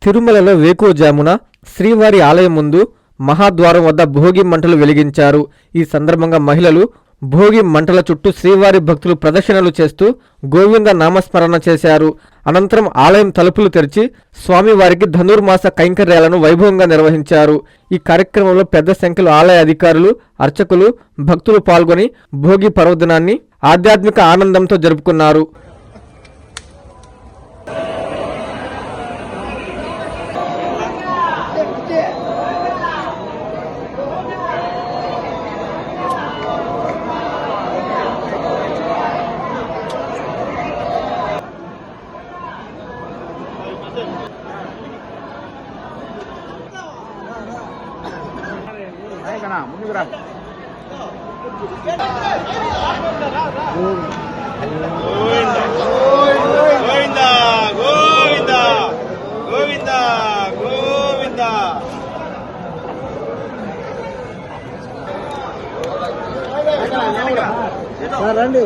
తిరుమలలో వేకువజామున శ్రీవారి ఆలయం ముందు మహాద్వారం వద్ద భోగి మంటలు వెలిగించారు. ఈ సందర్భంగా మహిళలు భోగి మంటల చుట్టూ శ్రీవారి భక్తులు ప్రదర్శనలు చేస్తూ గోవింద నామస్మరణ చేశారు. అనంతరం ఆలయం తలుపులు తెరిచి స్వామివారికి ధనుర్మాస కైంకర్యాలను వైభవంగా నిర్వహించారు. ఈ కార్యక్రమంలో పెద్ద సంఖ్యలో ఆలయ అధికారులు, అర్చకులు, భక్తులు పాల్గొని భోగి పర్వదినాన్ని ఆధ్యాత్మిక ఆనందంతో జరుపుకున్నారు. ముందుకురా. గోవిందా గోవిందా గోవిందా గోవిందా. రండి.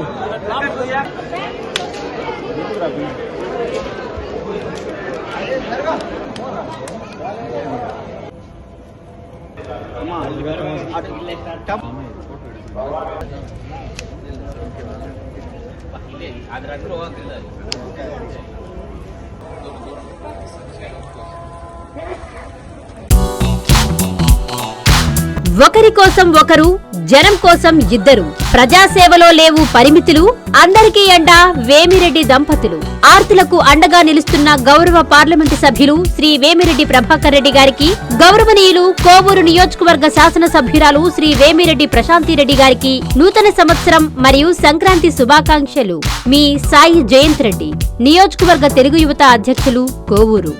ఒకరి కోసం ఒకరు, జనం కోసం ఇద్దరు. ప్రజాసేవలో లేవు పరిమితులు, అందరికీ అండా వేమిరెడ్డి దంపతులు. ఆర్తులకు అండగా నిలుస్తున్న గౌరవ పార్లమెంటు సభ్యులు శ్రీ వేమిరెడ్డి ప్రభాకర్ రెడ్డి గారికి, గౌరవనీయులు కోవూరు నియోజకవర్గ శాసనసభ్యురాలు శ్రీ వేమిరెడ్డి ప్రశాంతిరెడ్డి గారికి నూతన సంవత్సరం మరియు సంక్రాంతి శుభాకాంక్షలు. మీ సాయి జయంత్ రెడ్డి, నియోజకవర్గ తెలుగు యువత అధ్యక్షులు, కోవూరు.